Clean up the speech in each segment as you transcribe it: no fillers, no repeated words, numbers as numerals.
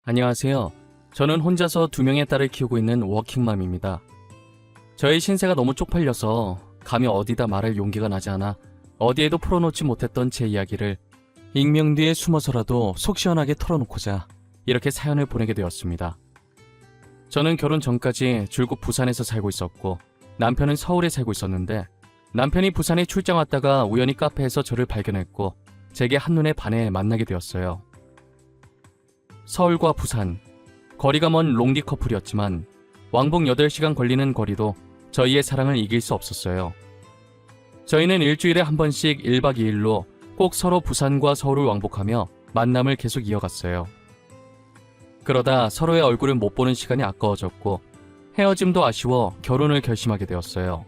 안녕하세요. 저는 혼자서 2명의 딸을 키우고 있는 워킹맘입니다. 저의 신세가 너무 쪽팔려서 감히 어디다 말할 용기가 나지 않아 어디에도 풀어놓지 못했던 제 이야기를 익명 뒤에 숨어서라도 속 시원하게 털어놓고자 이렇게 사연을 보내게 되었습니다. 저는 결혼 전까지 줄곧 부산에서 살고 있었고 남편은 서울에 살고 있었는데 남편이 부산에 출장 왔다가 우연히 카페에서 저를 발견했고 제게 한눈에 반해 만나게 되었어요. 서울과 부산, 거리가 먼 롱디 커플이었지만 왕복 8시간 걸리는 거리도 저희의 사랑을 이길 수 없었어요. 저희는 일주일에 한 번씩 1박 2일로 꼭 서로 부산과 서울을 왕복하며 만남을 계속 이어갔어요. 그러다 서로의 얼굴을 못 보는 시간이 아까워졌고 헤어짐도 아쉬워 결혼을 결심하게 되었어요.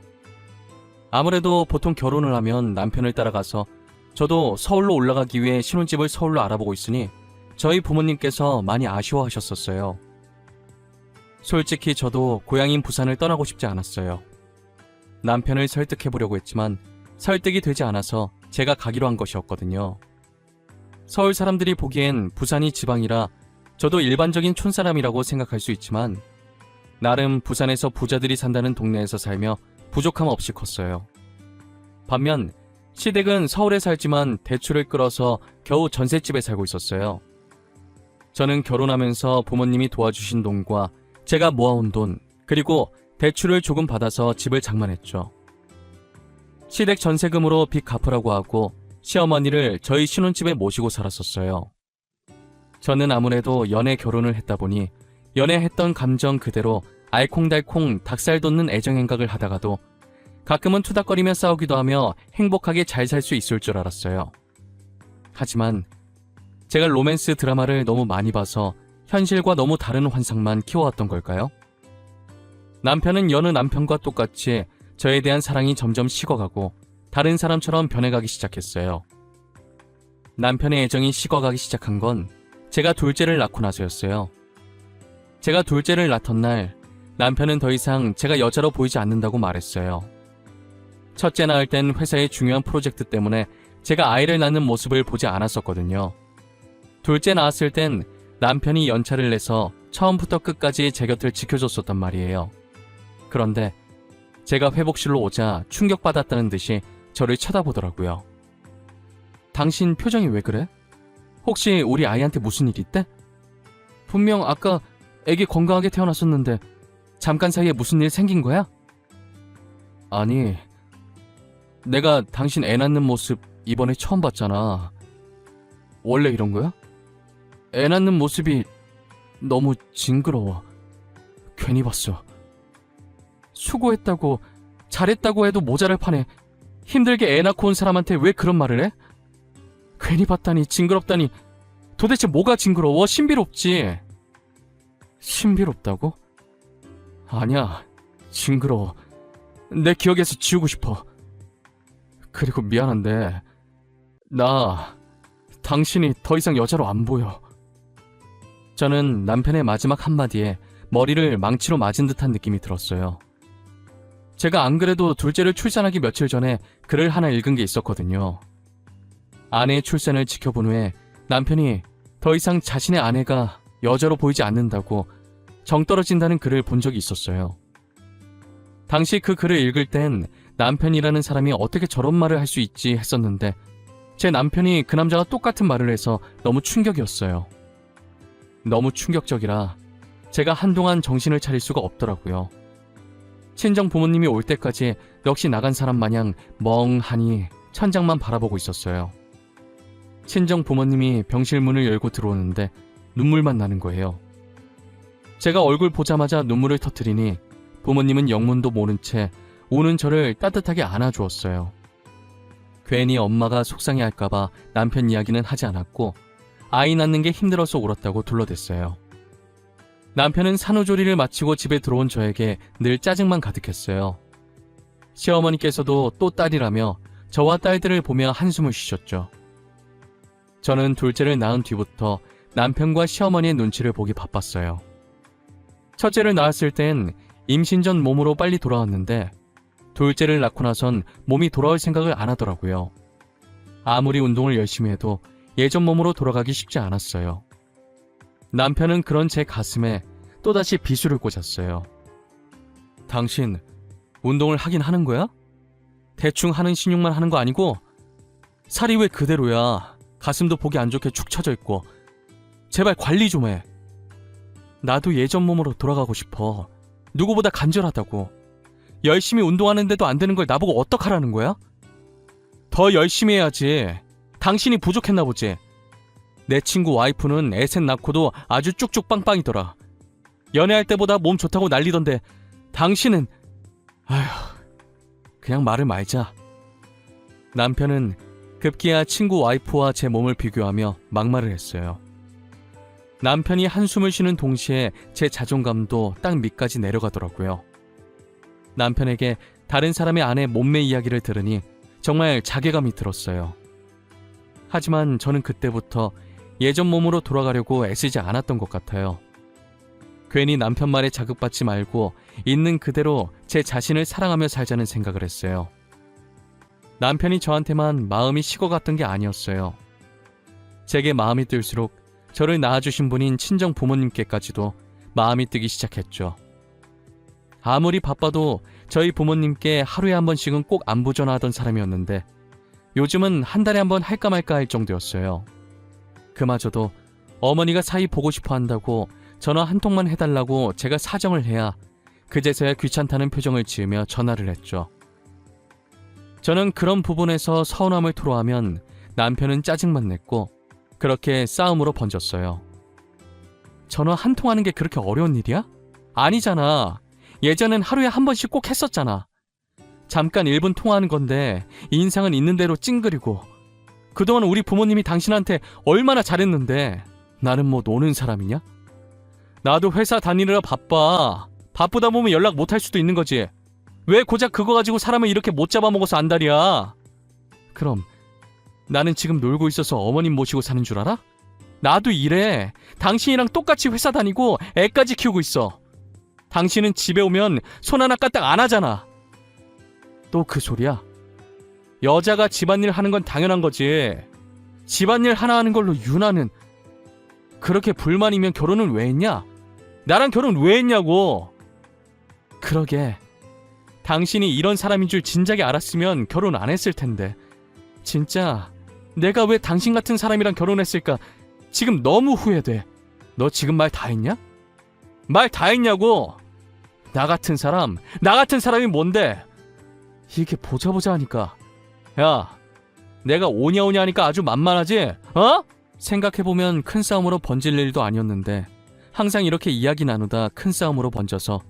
아무래도 보통 결혼을 하면 남편을 따라가서 저도 서울로 올라가기 위해 신혼집을 서울로 알아보고 있으니 저희 부모님께서 많이 아쉬워하셨었어요. 솔직히 저도 고향인 부산을 떠나고 싶지 않았어요. 남편을 설득해보려고 했지만 설득이 되지 않아서 제가 가기로 한 것이었거든요. 서울 사람들이 보기엔 부산이 지방이라 저도 일반적인 촌사람이라고 생각할 수 있지만 나름 부산에서 부자들이 산다는 동네에서 살며 부족함 없이 컸어요. 반면 시댁은 서울에 살지만 대출을 끌어서 겨우 전셋집에 살고 있었어요. 저는 결혼하면서 부모님이 도와주신 돈과 제가 모아온 돈, 그리고 대출을 조금 받아서 집을 장만했죠. 시댁 전세금으로 빚 갚으라고 하고 시어머니를 저희 신혼집에 모시고 살았었어요. 저는 아무래도 연애 결혼을 했다 보니 연애했던 감정 그대로 알콩달콩 닭살 돋는 애정행각을 하다가도 가끔은 투닥거리며 싸우기도 하며 행복하게 잘 살 수 있을 줄 알았어요. 하지만 제가 로맨스 드라마를 너무 많이 봐서 현실과 너무 다른 환상만 키워왔던 걸까요? 남편은 여느 남편과 똑같이 저에 대한 사랑이 점점 식어가고 다른 사람처럼 변해가기 시작했어요. 남편의 애정이 식어가기 시작한 건 제가 둘째를 낳고 나서였어요. 제가 둘째를 낳던 날 남편은 더 이상 제가 여자로 보이지 않는다고 말했어요. 첫째 낳을 땐 회사의 중요한 프로젝트 때문에 제가 아이를 낳는 모습을 보지 않았었거든요. 둘째 낳았을 땐 남편이 연차를 내서 처음부터 끝까지 제 곁을 지켜줬었단 말이에요. 그런데 제가 회복실로 오자 충격받았다는 듯이 저를 쳐다보더라고요. 당신 표정이 왜 그래? 혹시 우리 아이한테 무슨 일 있대? 분명 아까 애기 건강하게 태어났었는데 잠깐 사이에 무슨 일 생긴 거야? 아니, 내가 당신 애 낳는 모습 이번에 처음 봤잖아. 원래 이런 거야? 애 낳는 모습이 너무 징그러워. 괜히 봤어. 수고했다고, 잘했다고 해도 모자랄 판에 힘들게 애 낳고 온 사람한테 왜 그런 말을 해? 괜히 봤다니, 징그럽다니. 도대체 뭐가 징그러워? 신비롭지. 신비롭다고? 아니야, 징그러워. 내 기억에서 지우고 싶어. 그리고 미안한데 당신이 더 이상 여자로 안 보여. 저는 남편의 마지막 한마디에 머리를 망치로 맞은 듯한 느낌이 들었어요. 제가 안 그래도 둘째를 출산하기 며칠 전에 글을 하나 읽은 게 있었거든요. 아내의 출산을 지켜본 후에 남편이 더 이상 자신의 아내가 여자로 보이지 않는다고 정 떨어진다는 글을 본 적이 있었어요. 당시 그 글을 읽을 땐 남편이라는 사람이 어떻게 저런 말을 할 수 있지 했었는데 제 남편이 그 남자와 똑같은 말을 해서 너무 충격이었어요. 너무 충격적이라 제가 한동안 정신을 차릴 수가 없더라고요. 친정 부모님이 올 때까지 역시 나간 사람 마냥 멍하니 천장만 바라보고 있었어요. 친정 부모님이 병실 문을 열고 들어오는데 눈물만 나는 거예요. 제가 얼굴 보자마자 눈물을 터뜨리니 부모님은 영문도 모른 채 오는 저를 따뜻하게 안아주었어요. 괜히 엄마가 속상해할까봐 남편 이야기는 하지 않았고 아이 낳는 게 힘들어서 울었다고 둘러댔어요. 남편은 산후조리를 마치고 집에 들어온 저에게 늘 짜증만 가득했어요. 시어머니께서도 또 딸이라며 저와 딸들을 보며 한숨을 쉬셨죠. 저는 둘째를 낳은 뒤부터 남편과 시어머니의 눈치를 보기 바빴어요. 첫째를 낳았을 땐 임신 전 몸으로 빨리 돌아왔는데 둘째를 낳고 나선 몸이 돌아올 생각을 안 하더라고요. 아무리 운동을 열심히 해도 예전 몸으로 돌아가기 쉽지 않았어요. 남편은 그런 제 가슴에 또다시 비수를 꽂았어요. 당신 운동을 하긴 하는 거야? 대충 하는 신용만 하는 거 아니고? 살이 왜 그대로야? 가슴도 보기 안 좋게 축 처져 있고. 제발 관리 좀 해. 나도 예전 몸으로 돌아가고 싶어. 누구보다 간절하다고. 열심히 운동하는데도 안 되는 걸 나보고 어떡하라는 거야? 더 열심히 해야지. 당신이 부족했나 보지. 내 친구 와이프는 애셋 낳고도 아주 쭉쭉 빵빵이더라. 연애할 때보다 몸 좋다고 난리던데 당신은... 아휴, 그냥 말을 말자. 남편은 급기야 친구 와이프와 제 몸을 비교하며 막말을 했어요. 남편이 한숨을 쉬는 동시에 제 자존감도 땅 밑까지 내려가더라고요. 남편에게 다른 사람의 아내 몸매 이야기를 들으니 정말 자괴감이 들었어요. 하지만 저는 그때부터 예전 몸으로 돌아가려고 애쓰지 않았던 것 같아요. 괜히 남편 말에 자극받지 말고 있는 그대로 제 자신을 사랑하며 살자는 생각을 했어요. 남편이 저한테만 마음이 식어갔던 게 아니었어요. 제게 마음이 뜰수록 저를 낳아주신 분인 친정 부모님께까지도 마음이 뜨기 시작했죠. 아무리 바빠도 저희 부모님께 하루에 한 번씩은 꼭 안부 전화하던 사람이었는데 요즘은 한 달에 한 번 할까 말까 할 정도였어요. 그마저도 어머니가 사이 보고 싶어 한다고 전화 한 통만 해달라고 제가 사정을 해야 그제서야 귀찮다는 표정을 지으며 전화를 했죠. 저는 그런 부분에서 서운함을 토로하면 남편은 짜증만 냈고 그렇게 싸움으로 번졌어요. 전화 한 통 하는 게 그렇게 어려운 일이야? 아니잖아. 예전엔 하루에 한 번씩 꼭 했었잖아. 잠깐 1분 통화하는 건데 인상은 있는 대로 찡그리고. 그동안 우리 부모님이 당신한테 얼마나 잘했는데 나는 뭐 노는 사람이냐? 나도 회사 다니느라 바빠. 바쁘다 보면 연락 못 할 수도 있는 거지. 왜 고작 그거 가지고 사람을 이렇게 못 잡아먹어서 안달이야? 그럼 나는 지금 놀고 있어서 어머님 모시고 사는 줄 알아? 나도 이래. 당신이랑 똑같이 회사 다니고 애까지 키우고 있어. 당신은 집에 오면 손 하나 까딱 안 하잖아. 또 그 소리야? 여자가 집안일 하는 건 당연한 거지. 집안일 하나 하는 걸로 유나는... 그렇게 불만이면 결혼은 왜 했냐? 나랑 결혼 왜 했냐고. 그러게. 당신이 이런 사람인 줄 진작에 알았으면 결혼 안 했을 텐데. 진짜 내가 왜 당신 같은 사람이랑 결혼했을까 지금 너무 후회돼. 너 지금 말 다 했냐? 말 다 했냐고. 나 같은 사람이 뭔데? 이게 보자 하니까. 야, 내가 오냐 하니까 아주 만만하지? 어? 생각해보면 큰 싸움으로 번질 일도 아니었는데 항상 이렇게 이야기 나누다 큰 싸움으로 번져서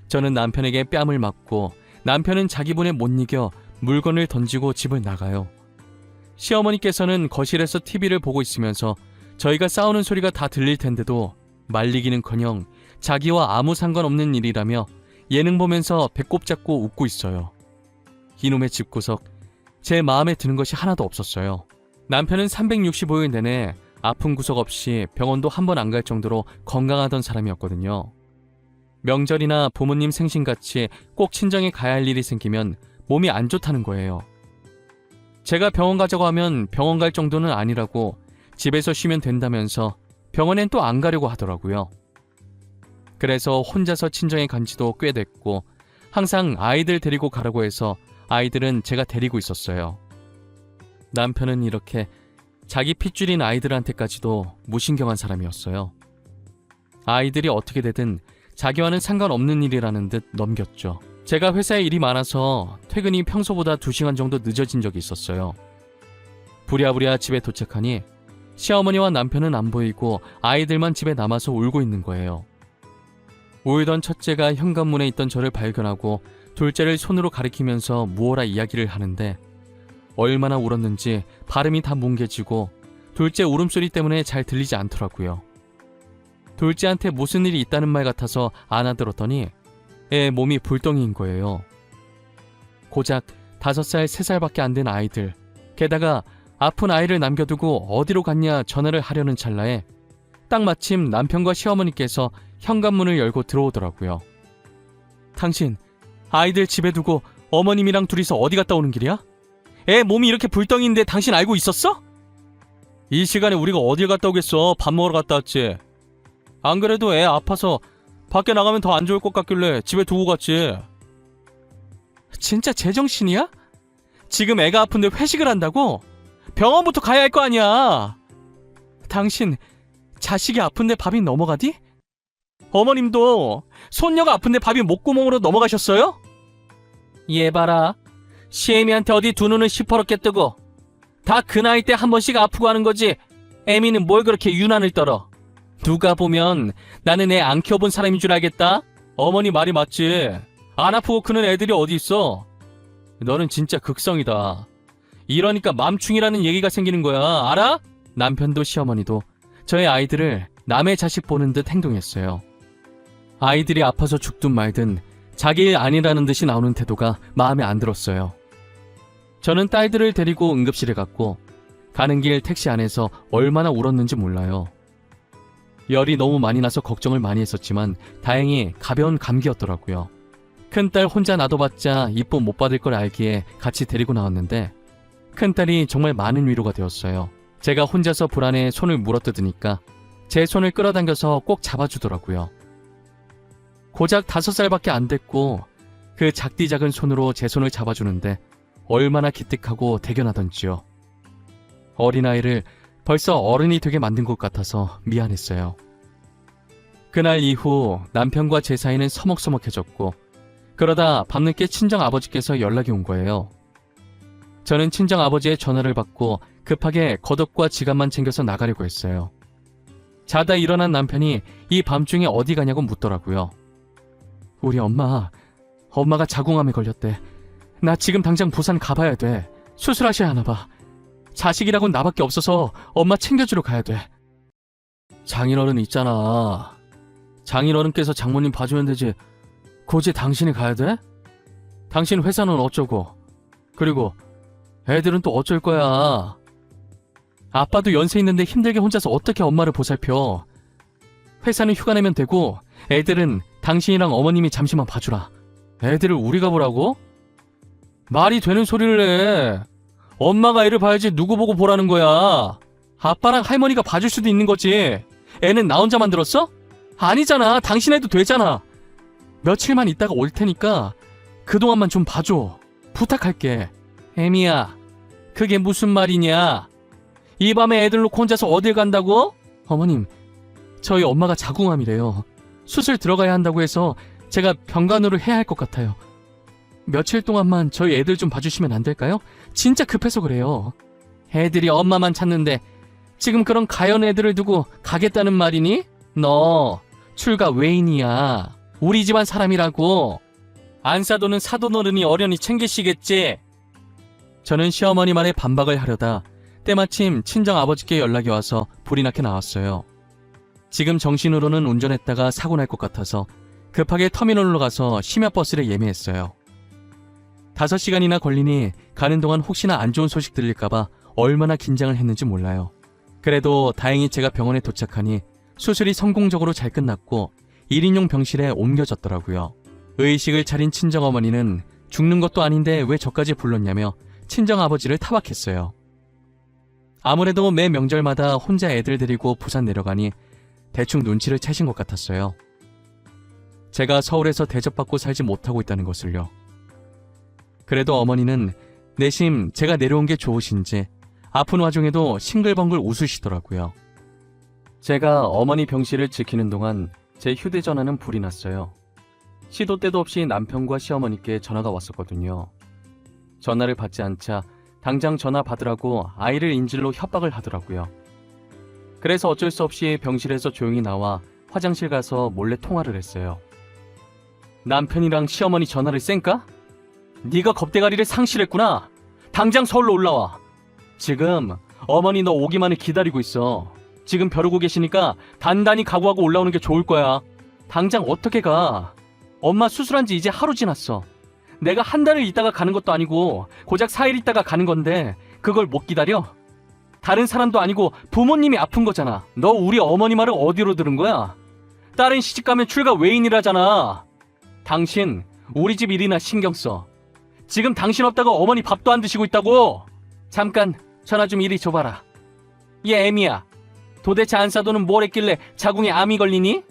저는 남편에게 뺨을 맞고 남편은 자기 분에 못 이겨 물건을 던지고 집을 나가요. 시어머니께서는 거실에서 TV를 보고 있으면서 저희가 싸우는 소리가 다 들릴 텐데도 말리기는커녕 자기와 아무 상관없는 일이라며 예능 보면서 배꼽 잡고 웃고 있어요. 이놈의 집구석, 제 마음에 드는 것이 하나도 없었어요. 남편은 365일 내내 아픈 구석 없이 병원도 한 번 안 갈 정도로 건강하던 사람이었거든요. 명절이나 부모님 생신같이 꼭 친정에 가야 할 일이 생기면 몸이 안 좋다는 거예요. 제가 병원 가자고 하면 병원 갈 정도는 아니라고 집에서 쉬면 된다면서 병원엔 또 안 가려고 하더라고요. 그래서 혼자서 친정에 간 지도 꽤 됐고 항상 아이들 데리고 가라고 해서 아이들은 제가 데리고 있었어요. 남편은 이렇게 자기 핏줄인 아이들한테까지도 무신경한 사람이었어요. 아이들이 어떻게 되든 자기와는 상관없는 일이라는 듯 넘겼죠. 제가 회사에 일이 많아서 퇴근이 평소보다 2시간 정도 늦어진 적이 있었어요. 부랴부랴 집에 도착하니 시어머니와 남편은 안 보이고 아이들만 집에 남아서 울고 있는 거예요. 울던 첫째가 현관문에 있던 저를 발견하고 둘째를 손으로 가리키면서 무어라 이야기를 하는데 얼마나 울었는지 발음이 다 뭉개지고 둘째 울음소리 때문에 잘 들리지 않더라고요. 둘째한테 무슨 일이 있다는 말 같아서 안아들었더니 애 몸이 불덩이인 거예요. 고작 5살, 3살밖에 안 된 아이들, 게다가 아픈 아이를 남겨두고 어디로 갔냐 전화를 하려는 찰나에 딱 마침 남편과 시어머니께서 현관문을 열고 들어오더라고요. 당신 아이들 집에 두고 어머님이랑 둘이서 어디 갔다 오는 길이야? 애 몸이 이렇게 불덩이인데 당신 알고 있었어? 이 시간에 우리가 어딜 갔다 오겠어. 밥 먹으러 갔다 왔지. 안 그래도 애 아파서 밖에 나가면 더 안 좋을 것 같길래 집에 두고 갔지. 진짜 제정신이야? 지금 애가 아픈데 회식을 한다고? 병원부터 가야 할 거 아니야. 당신 자식이 아픈데 밥이 넘어가디? 어머님도 손녀가 아픈데 밥이 목구멍으로 넘어가셨어요? 얘 봐라. 시애미한테 어디 두 눈은 시퍼렇게 뜨고 다 그 나이 때 한 번씩 아프고 하는 거지. 애미는 뭘 그렇게 유난을 떨어. 누가 보면 나는 애 안 키워본 사람인 줄 알겠다. 어머니 말이 맞지. 안 아프고 크는 애들이 어디 있어. 너는 진짜 극성이다. 이러니까 맘충이라는 얘기가 생기는 거야. 알아? 남편도 시어머니도 저의 아이들을 남의 자식 보는 듯 행동했어요. 아이들이 아파서 죽든 말든 자기 일 아니라는 듯이 나오는 태도가 마음에 안 들었어요. 저는 딸들을 데리고 응급실에 갔고 가는 길 택시 안에서 얼마나 울었는지 몰라요. 열이 너무 많이 나서 걱정을 많이 했었지만 다행히 가벼운 감기였더라고요. 큰딸 혼자 놔둬봤자 이쁨 못 받을 걸 알기에 같이 데리고 나왔는데 큰딸이 정말 많은 위로가 되었어요. 제가 혼자서 불안해 손을 물어뜯으니까 제 손을 끌어당겨서 꼭 잡아주더라고요. 고작 5살밖에 안 됐고 그 작디 작은 손으로 제 손을 잡아주는데 얼마나 기특하고 대견하던지요. 어린아이를 벌써 어른이 되게 만든 것 같아서 미안했어요. 그날 이후 남편과 제 사이는 서먹서먹해졌고 그러다 밤늦게 친정아버지께서 연락이 온 거예요. 저는 친정아버지의 전화를 받고 급하게 겉옷과 지갑만 챙겨서 나가려고 했어요. 자다 일어난 남편이 이 밤중에 어디 가냐고 묻더라고요. 우리 엄마가 자궁암에 걸렸대. 나 지금 당장 부산 가봐야 돼. 수술하셔야 하나 봐. 자식이라곤 나밖에 없어서 엄마 챙겨주러 가야 돼. 장인어른 있잖아. 장인어른께서 장모님 봐주면 되지. 굳이 당신이 가야 돼? 당신 회사는 어쩌고? 그리고 애들은 또 어쩔 거야? 아빠도 연세 있는데 힘들게 혼자서 어떻게 엄마를 보살펴? 회사는 휴가 내면 되고 애들은 당신이랑 어머님이 잠시만 봐주라. 애들을 우리가 보라고? 말이 되는 소리를 해. 엄마가 애를 봐야지 누구 보고 보라는 거야. 아빠랑 할머니가 봐줄 수도 있는 거지. 애는 나 혼자 만들었어? 아니잖아. 당신 애도 되잖아. 며칠만 있다가 올 테니까 그동안만 좀 봐줘. 부탁할게. 애미야, 그게 무슨 말이냐? 이 밤에 애들 놓고 혼자서 어딜 간다고? 어머님, 저희 엄마가 자궁암이래요. 수술 들어가야 한다고 해서 제가 병간호를 해야 할 것 같아요. 며칠 동안만 저희 애들 좀 봐주시면 안 될까요? 진짜 급해서 그래요. 애들이 엄마만 찾는데 지금 그런 가연 애들을 두고 가겠다는 말이니? 너 출가 외인이야. 우리 집안 사람이라고. 안사도는 사돈어른이 어련히 챙기시겠지. 저는 시어머니 말에 반박을 하려다 때마침 친정아버지께 연락이 와서 불이 나게 나왔어요. 지금 정신으로는 운전했다가 사고 날 것 같아서 급하게 터미널로 가서 심야버스를 예매했어요. 5시간이나 걸리니 가는 동안 혹시나 안 좋은 소식 들릴까봐 얼마나 긴장을 했는지 몰라요. 그래도 다행히 제가 병원에 도착하니 수술이 성공적으로 잘 끝났고 1인용 병실에 옮겨졌더라고요. 의식을 차린 친정어머니는 죽는 것도 아닌데 왜 저까지 불렀냐며 친정아버지를 타박했어요. 아무래도 매 명절마다 혼자 애들 데리고 부산 내려가니 대충 눈치를 채신 것 같았어요. 제가 서울에서 대접받고 살지 못하고 있다는 것을요. 그래도 어머니는 내심 제가 내려온 게 좋으신지 아픈 와중에도 싱글벙글 웃으시더라고요. 제가 어머니 병실을 지키는 동안 제 휴대전화는 불이 났어요. 시도 때도 없이 남편과 시어머니께 전화가 왔었거든요. 전화를 받지 않자 당장 전화 받으라고 아이를 인질로 협박을 하더라고요. 그래서 어쩔 수 없이 병실에서 조용히 나와 화장실 가서 몰래 통화를 했어요. 남편이랑 시어머니 전화를 쌩까? 네가 겁대가리를 상실했구나. 당장 서울로 올라와. 지금 어머니 너 오기만을 기다리고 있어. 지금 벼르고 계시니까 단단히 각오하고 올라오는 게 좋을 거야. 당장 어떻게 가? 엄마 수술한 지 이제 하루 지났어. 내가 한 달을 있다가 가는 것도 아니고 고작 4일 있다가 가는 건데 그걸 못 기다려? 다른 사람도 아니고 부모님이 아픈 거잖아. 너 우리 어머니 말을 어디로 들은 거야? 딸은 시집가면 출가 외인이라잖아. 당신 우리 집 일이나 신경 써. 지금 당신 없다고 어머니 밥도 안 드시고 있다고. 잠깐 전화 좀 이리 줘봐라. 얘 애미야, 도대체 안사도는 뭘 했길래 자궁에 암이 걸리니?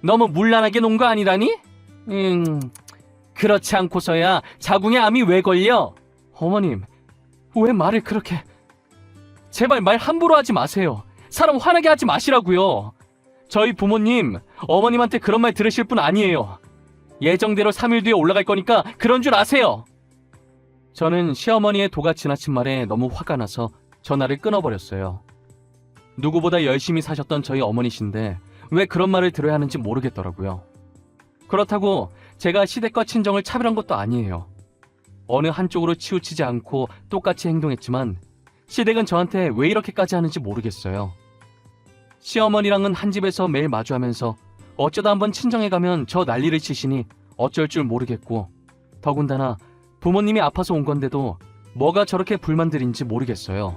너무 문란하게 논 거 아니라니? 그렇지 않고서야 자궁에 암이 왜 걸려? 어머님, 왜 말을 그렇게... 제발 말 함부로 하지 마세요. 사람 화나게 하지 마시라고요. 저희 부모님, 어머님한테 그런 말 들으실 분 아니에요. 예정대로 3일 뒤에 올라갈 거니까 그런 줄 아세요. 저는 시어머니의 도가 지나친 말에 너무 화가 나서 전화를 끊어버렸어요. 누구보다 열심히 사셨던 저희 어머니신데 왜 그런 말을 들어야 하는지 모르겠더라고요. 그렇다고 제가 시댁과 친정을 차별한 것도 아니에요. 어느 한쪽으로 치우치지 않고 똑같이 행동했지만 시댁은 저한테 왜 이렇게까지 하는지 모르겠어요. 시어머니랑은 한 집에서 매일 마주하면서 어쩌다 한번 친정에 가면 저 난리를 치시니 어쩔 줄 모르겠고, 더군다나 부모님이 아파서 온 건데도 뭐가 저렇게 불만들인지 모르겠어요.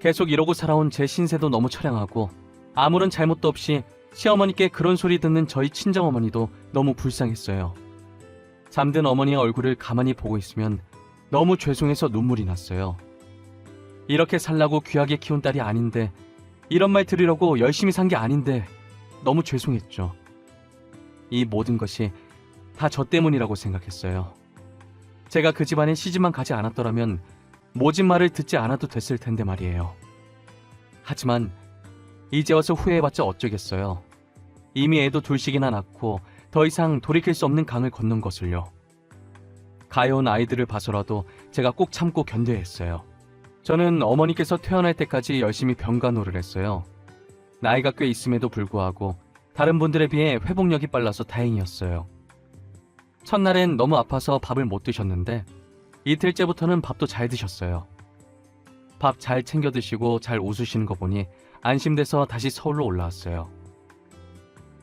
계속 이러고 살아온 제 신세도 너무 처량하고 아무런 잘못도 없이 시어머니께 그런 소리 듣는 저희 친정어머니도 너무 불쌍했어요. 잠든 어머니의 얼굴을 가만히 보고 있으면 너무 죄송해서 눈물이 났어요. 이렇게 살라고 귀하게 키운 딸이 아닌데, 이런 말 들으려고 열심히 산 게 아닌데 너무 죄송했죠. 이 모든 것이 다 저 때문이라고 생각했어요. 제가 그 집안에 시집만 가지 않았더라면 모진 말을 듣지 않아도 됐을 텐데 말이에요. 하지만 이제 와서 후회해봤자 어쩌겠어요. 이미 애도 둘씩이나 낳고 더 이상 돌이킬 수 없는 강을 건넌 것을요. 가여운 아이들을 봐서라도 제가 꼭 참고 견뎌야 했어요. 저는 어머니께서 퇴원할 때까지 열심히 병간호를 했어요. 나이가 꽤 있음에도 불구하고 다른 분들에 비해 회복력이 빨라서 다행이었어요. 첫날엔 너무 아파서 밥을 못 드셨는데 이틀째부터는 밥도 잘 드셨어요. 밥 잘 챙겨 드시고 잘 웃으시는 거 보니 안심돼서 다시 서울로 올라왔어요.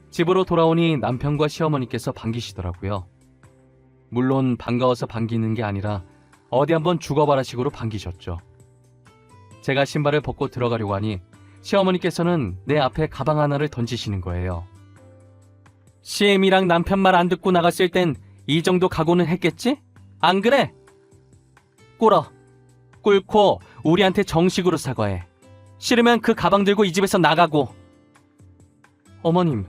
집으로 돌아오니 남편과 시어머니께서 반기시더라고요. 물론 반가워서 반기는 게 아니라 어디 한번 죽어봐라 식으로 반기셨죠. 제가 신발을 벗고 들어가려고 하니 시어머니께서는 내 앞에 가방 하나를 던지시는 거예요. 시엠이랑 남편 말 안 듣고 나갔을 땐 이 정도 각오는 했겠지? 안 그래? 꿇어. 꿇고 우리한테 정식으로 사과해. 싫으면 그 가방 들고 이 집에서 나가고. 어머님,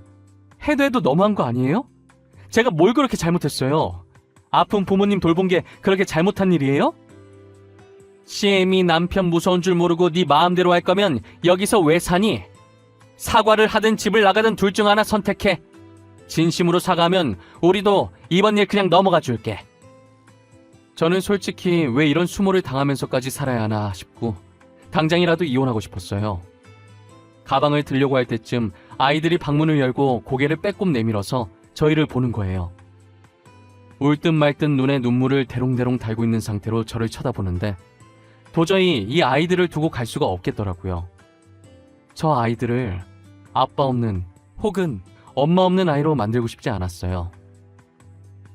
해도 해도 너무한 거 아니에요? 제가 뭘 그렇게 잘못했어요? 아픈 부모님 돌본 게 그렇게 잘못한 일이에요? 시엠이 남편 무서운 줄 모르고 네 마음대로 할 거면 여기서 왜 사니? 사과를 하든 집을 나가든 둘 중 하나 선택해. 진심으로 사과하면 우리도 이번 일 그냥 넘어가 줄게. 저는 솔직히 왜 이런 수모를 당하면서까지 살아야 하나 싶고 당장이라도 이혼하고 싶었어요. 가방을 들려고 할 때쯤 아이들이 방문을 열고 고개를 빼꼼 내밀어서 저희를 보는 거예요. 울 듯 말 듯 눈에 눈물을 대롱대롱 달고 있는 상태로 저를 쳐다보는데 도저히 이 아이들을 두고 갈 수가 없겠더라고요. 저 아이들을 아빠 없는 혹은 엄마 없는 아이로 만들고 싶지 않았어요.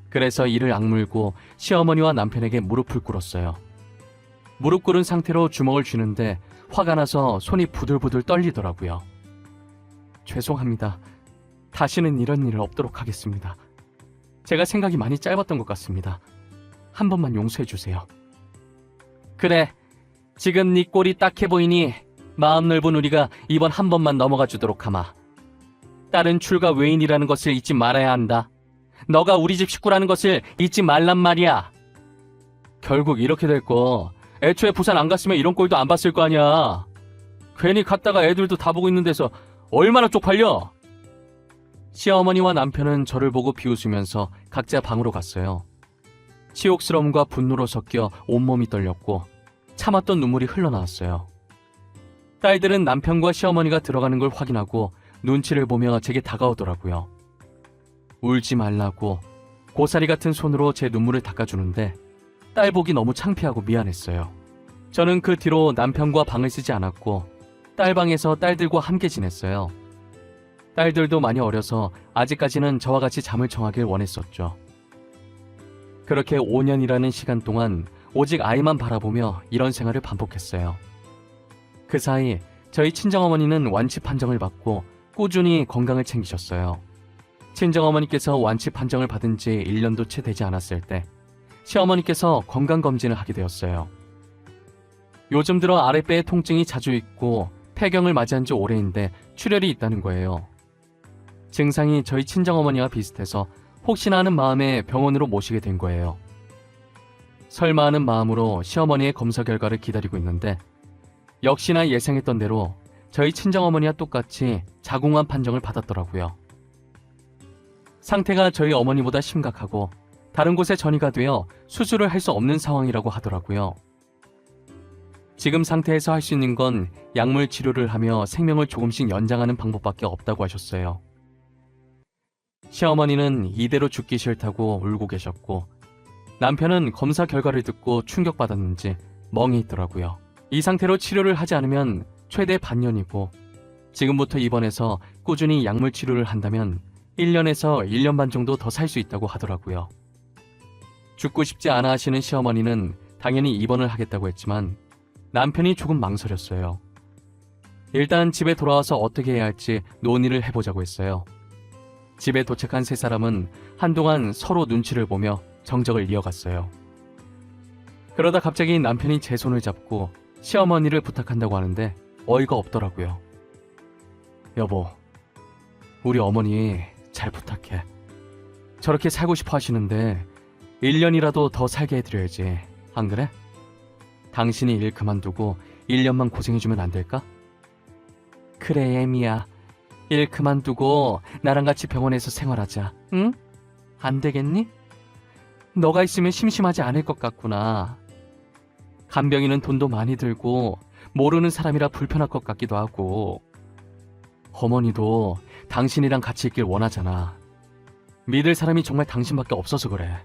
그래서 이를 악물고 시어머니와 남편에게 무릎을 꿇었어요. 무릎 꿇은 상태로 주먹을 쥐는데 화가 나서 손이 부들부들 떨리더라고요. 죄송합니다. 다시는 이런 일 없도록 하겠습니다. 제가 생각이 많이 짧았던 것 같습니다. 한 번만 용서해 주세요. 그래, 지금 네 꼴이 딱해 보이니 마음 넓은 우리가 이번 한 번만 넘어가 주도록 하마. 딸은 출가 외인이라는 것을 잊지 말아야 한다. 너가 우리 집 식구라는 것을 잊지 말란 말이야. 결국 이렇게 될 거 애초에 부산 안 갔으면 이런 꼴도 안 봤을 거 아니야. 괜히 갔다가 애들도 다 보고 있는 데서 얼마나 쪽팔려. 시어머니와 남편은 저를 보고 비웃으면서 각자 방으로 갔어요. 치욕스러움과 분노로 섞여 온몸이 떨렸고 참았던 눈물이 흘러나왔어요. 딸들은 남편과 시어머니가 들어가는 걸 확인하고 눈치를 보며 제게 다가오더라고요. 울지 말라고 고사리 같은 손으로 제 눈물을 닦아주는데 딸 보기 너무 창피하고 미안했어요. 저는 그 뒤로 남편과 방을 쓰지 않았고 딸 방에서 딸들과 함께 지냈어요. 딸들도 많이 어려서 아직까지는 저와 같이 잠을 청하길 원했었죠. 그렇게 5년이라는 시간 동안 오직 아이만 바라보며 이런 생활을 반복했어요. 그 사이 저희 친정어머니는 완치 판정을 받고 꾸준히 건강을 챙기셨어요. 친정어머니께서 완치 판정을 받은 지 1년도 채 되지 않았을 때 시어머니께서 건강검진을 하게 되었어요. 요즘 들어 아랫배에 통증이 자주 있고 폐경을 맞이한 지 오래인데 출혈이 있다는 거예요. 증상이 저희 친정어머니와 비슷해서 혹시나 하는 마음에 병원으로 모시게 된 거예요. 설마 하는 마음으로 시어머니의 검사 결과를 기다리고 있는데 역시나 예상했던 대로 저희 친정어머니와 똑같이 자궁암 판정을 받았더라고요. 상태가 저희 어머니보다 심각하고 다른 곳에 전이가 되어 수술을 할 수 없는 상황이라고 하더라고요. 지금 상태에서 할 수 있는 건 약물 치료를 하며 생명을 조금씩 연장하는 방법밖에 없다고 하셨어요. 시어머니는 이대로 죽기 싫다고 울고 계셨고 남편은 검사 결과를 듣고 충격받았는지 멍해 있더라고요. 이 상태로 치료를 하지 않으면 최대 반년이고 지금부터 입원해서 꾸준히 약물 치료를 한다면 1년에서 1년 반 정도 더 살 수 있다고 하더라고요. 죽고 싶지 않아 하시는 시어머니는 당연히 입원을 하겠다고 했지만 남편이 조금 망설였어요. 일단 집에 돌아와서 어떻게 해야 할지 논의를 해보자고 했어요. 집에 도착한 세 사람은 한동안 서로 눈치를 보며 정적을 이어갔어요. 그러다 갑자기 남편이 제 손을 잡고 시어머니를 부탁한다고 하는데 어이가 없더라고요. 여보, 우리 어머니 잘 부탁해. 저렇게 살고 싶어 하시는데 1년이라도 더 살게 해드려야지. 안 그래? 당신이 일 그만두고 1년만 고생해주면 안 될까? 그래, 애미야. 일 그만두고 나랑 같이 병원에서 생활하자. 응? 안 되겠니? 너가 있으면 심심하지 않을 것 같구나. 간병인은 돈도 많이 들고 모르는 사람이라 불편할 것 같기도 하고 어머니도 당신이랑 같이 있길 원하잖아. 믿을 사람이 정말 당신밖에 없어서 그래.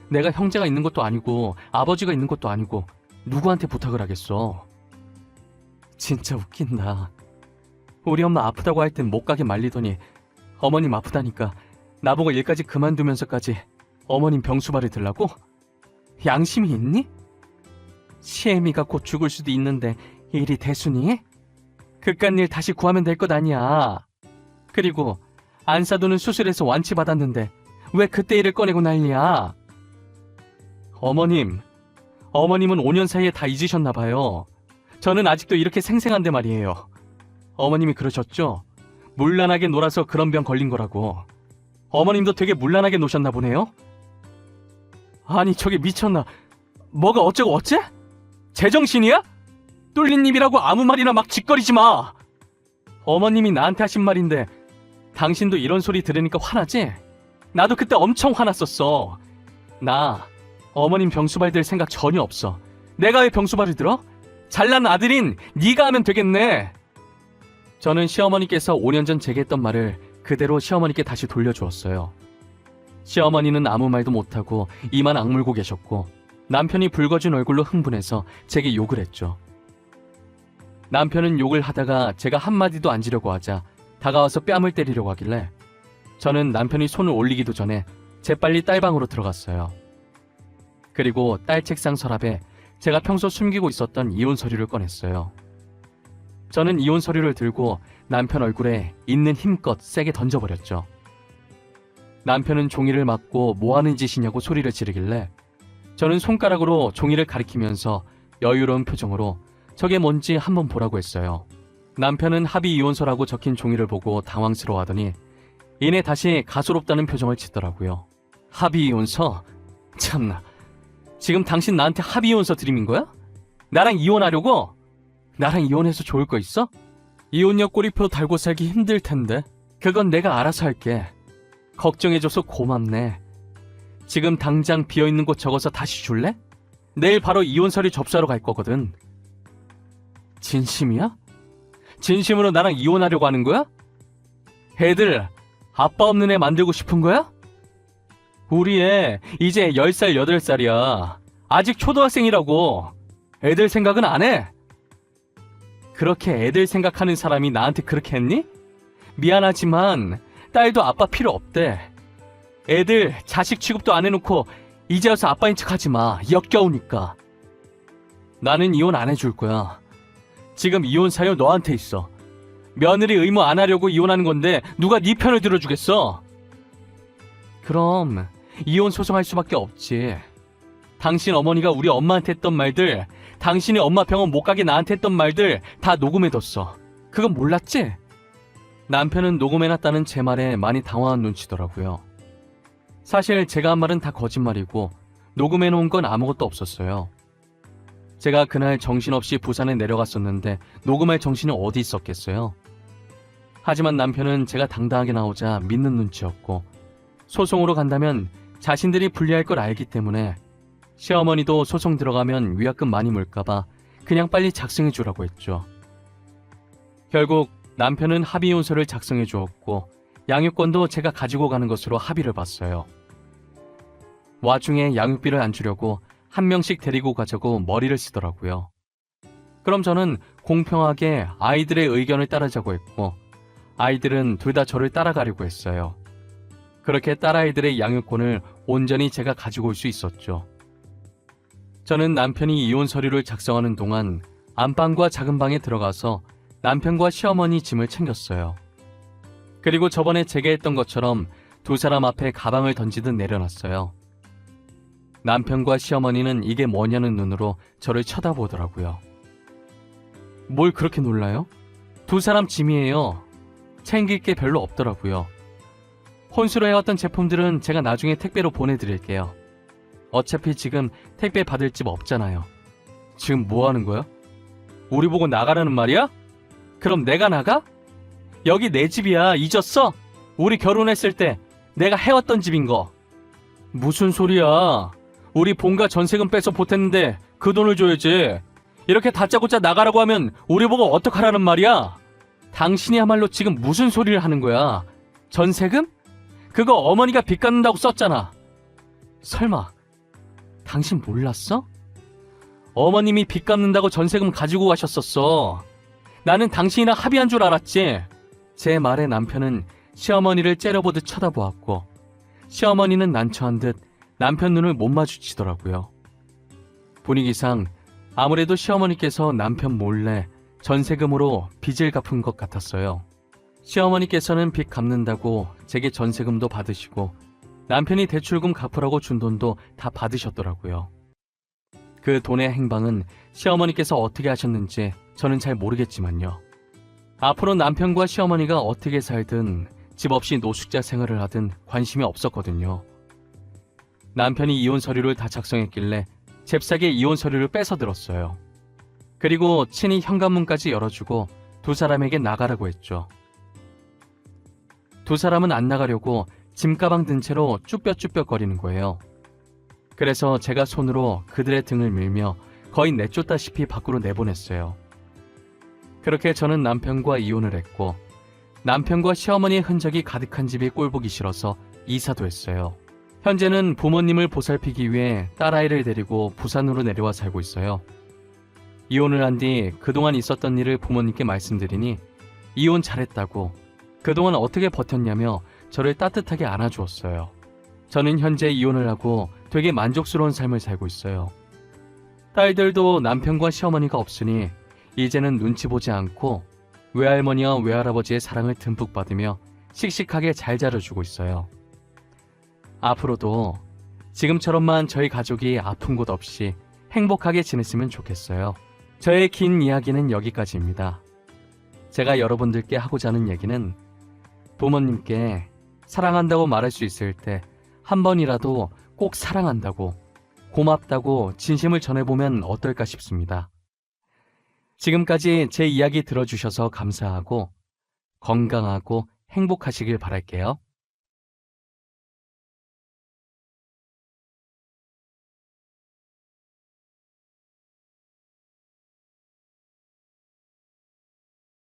내가 형제가 있는 것도 아니고 아버지가 있는 것도 아니고 누구한테 부탁을 하겠어. 진짜 웃긴다. 우리 엄마 아프다고 할 땐 못 가게 말리더니 어머님 아프다니까 나보고 일까지 그만두면서까지 어머님 병수발을 들라고? 양심이 있니? 시애미가 곧 죽을 수도 있는데 일이 대수니? 그깟 일 다시 구하면 될 것 아니야. 그리고 안사도는 수술해서 완치받았는데 왜 그때 일을 꺼내고 난리야? 어머님은 5년 사이에 다 잊으셨나 봐요. 저는 아직도 이렇게 생생한데 말이에요. 어머님이 그러셨죠? 문란하게 놀아서 그런 병 걸린 거라고. 어머님도 되게 문란하게 노셨나 보네요? 아니 저게 미쳤나? 뭐가 어쩌고 어째? 제정신이야? 뚫린 입이라고 아무 말이나 막 짓거리지 마. 어머님이 나한테 하신 말인데 당신도 이런 소리 들으니까 화나지? 나도 그때 엄청 화났었어. 나 어머님 병수발 들 생각 전혀 없어. 내가 왜 병수발을 들어? 잘난 아들인 네가 하면 되겠네. 저는 시어머니께서 5년 전 제게 했던 말을 그대로 시어머니께 다시 돌려주었어요. 시어머니는 아무 말도 못하고 이만 악물고 계셨고 남편이 붉어진 얼굴로 흥분해서 제게 욕을 했죠. 남편은 욕을 하다가 제가 한마디도 안 지려고 하자 다가와서 뺨을 때리려고 하길래 저는 남편이 손을 올리기도 전에 재빨리 딸방으로 들어갔어요. 그리고 딸 책상 서랍에 제가 평소 숨기고 있었던 이혼 서류를 꺼냈어요. 저는 이혼 서류를 들고 남편 얼굴에 있는 힘껏 세게 던져버렸죠. 남편은 종이를 맞고 뭐하는 짓이냐고 소리를 지르길래 저는 손가락으로 종이를 가리키면서 여유로운 표정으로 저게 뭔지 한번 보라고 했어요. 남편은 합의 이혼서라고 적힌 종이를 보고 당황스러워하더니 이내 다시 가소롭다는 표정을 짓더라고요. 합의 이혼서? 참나. 지금 당신 나한테 합의 이혼서 드림인 거야? 나랑 이혼하려고? 나랑 이혼해서 좋을 거 있어? 이혼녀 꼬리표 달고 살기 힘들 텐데. 그건 내가 알아서 할게. 걱정해줘서 고맙네. 지금 당장 비어있는 곳 적어서 다시 줄래? 내일 바로 이혼 서류 접수하러 갈 거거든. 진심이야? 진심으로 나랑 이혼하려고 하는 거야? 애들 아빠 없는 애 만들고 싶은 거야? 우리 애 이제 10살 8살이야. 아직 초등학생이라고. 애들 생각은 안 해? 그렇게 애들 생각하는 사람이 나한테 그렇게 했니? 미안하지만 딸도 아빠 필요 없대. 애들 자식 취급도 안 해놓고 이제 와서 아빠인 척 하지 마. 역겨우니까. 나는 이혼 안 해줄 거야. 지금 이혼 사유 너한테 있어. 며느리 의무 안 하려고 이혼하는 건데 누가 네 편을 들어주겠어? 그럼 이혼 소송할 수밖에 없지. 당신 어머니가 우리 엄마한테 했던 말들 당신이 엄마 병원 못 가게 나한테 했던 말들 다 녹음해뒀어. 그건 몰랐지? 남편은 녹음해놨다는 제 말에 많이 당황한 눈치더라고요. 사실 제가 한 말은 다 거짓말이고 녹음해놓은 건 아무것도 없었어요. 제가 그날 정신없이 부산에 내려갔었는데 녹음할 정신이 어디 있었겠어요. 하지만 남편은 제가 당당하게 나오자 믿는 눈치였고, 소송으로 간다면 자신들이 불리할 걸 알기 때문에 시어머니도 소송 들어가면 위약금 많이 물까봐 그냥 빨리 작성해 주라고 했죠. 결국 남편은 합의이혼서를 작성해 주었고 양육권도 제가 가지고 가는 것으로 합의를 봤어요. 와중에 양육비를 안 주려고 한 명씩 데리고 가자고 머리를 쓰더라고요. 그럼 저는 공평하게 아이들의 의견을 따르자고 했고, 아이들은 둘 다 저를 따라가려고 했어요. 그렇게 딸아이들의 양육권을 온전히 제가 가지고 올 수 있었죠. 저는 남편이 이혼 서류를 작성하는 동안 안방과 작은 방에 들어가서 남편과 시어머니 짐을 챙겼어요. 그리고 저번에 제가 했던 것처럼 두 사람 앞에 가방을 던지듯 내려놨어요. 남편과 시어머니는 이게 뭐냐는 눈으로 저를 쳐다보더라고요. 뭘 그렇게 놀라요? 두 사람 짐이에요. 챙길 게 별로 없더라고요. 혼수로 해왔던 제품들은 제가 나중에 택배로 보내드릴게요. 어차피 지금 택배 받을 집 없잖아요. 지금 뭐 하는 거야? 우리 보고 나가라는 말이야? 그럼 내가 나가? 여기 내 집이야. 잊었어? 우리 결혼했을 때 내가 해왔던 집인 거. 무슨 소리야? 우리 본가 전세금 빼서 보탰는데 그 돈을 줘야지. 이렇게 다짜고짜 나가라고 하면 우리 보고 어떡하라는 말이야? 당신이야말로 지금 무슨 소리를 하는 거야? 전세금? 그거 어머니가 빚 갚는다고 썼잖아. 설마 당신 몰랐어? 어머님이 빚 갚는다고 전세금 가지고 가셨었어. 나는 당신이랑 합의한 줄 알았지. 제 말에 남편은 시어머니를 째려보듯 쳐다보았고, 시어머니는 난처한 듯 남편 눈을 못 마주치더라고요. 분위기상 아무래도 시어머니께서 남편 몰래 전세금으로 빚을 갚은 것 같았어요. 시어머니께서는 빚 갚는다고 제게 전세금도 받으시고 남편이 대출금 갚으라고 준 돈도 다 받으셨더라고요. 그 돈의 행방은 시어머니께서 어떻게 하셨는지 저는 잘 모르겠지만요. 앞으로 남편과 시어머니가 어떻게 살든 집 없이 노숙자 생활을 하든 관심이 없었거든요. 남편이 이혼 서류를 다 작성했길래 잽싸게 이혼 서류를 뺏어 들었어요. 그리고 친히 현관문까지 열어주고 두 사람에게 나가라고 했죠. 두 사람은 안 나가려고 짐가방 든 채로 쭈뼛쭈뼛거리는 거예요. 그래서 제가 손으로 그들의 등을 밀며 거의 내쫓다시피 밖으로 내보냈어요. 그렇게 저는 남편과 이혼을 했고, 남편과 시어머니의 흔적이 가득한 집이 꼴보기 싫어서 이사도 했어요. 현재는 부모님을 보살피기 위해 딸아이를 데리고 부산으로 내려와 살고 있어요. 이혼을 한 뒤 그동안 있었던 일을 부모님께 말씀드리니 이혼 잘했다고, 그동안 어떻게 버텼냐며 저를 따뜻하게 안아주었어요. 저는 현재 이혼을 하고 되게 만족스러운 삶을 살고 있어요. 딸들도 남편과 시어머니가 없으니 이제는 눈치 보지 않고 외할머니와 외할아버지의 사랑을 듬뿍 받으며 씩씩하게 잘 자라주고 있어요. 앞으로도 지금처럼만 저희 가족이 아픈 곳 없이 행복하게 지냈으면 좋겠어요. 저의 긴 이야기는 여기까지입니다. 제가 여러분들께 하고자 하는 얘기는 부모님께 사랑한다고 말할 수 있을 때 한 번이라도 꼭 사랑한다고, 고맙다고 진심을 전해보면 어떨까 싶습니다. 지금까지 제 이야기 들어주셔서 감사하고 건강하고 행복하시길 바랄게요.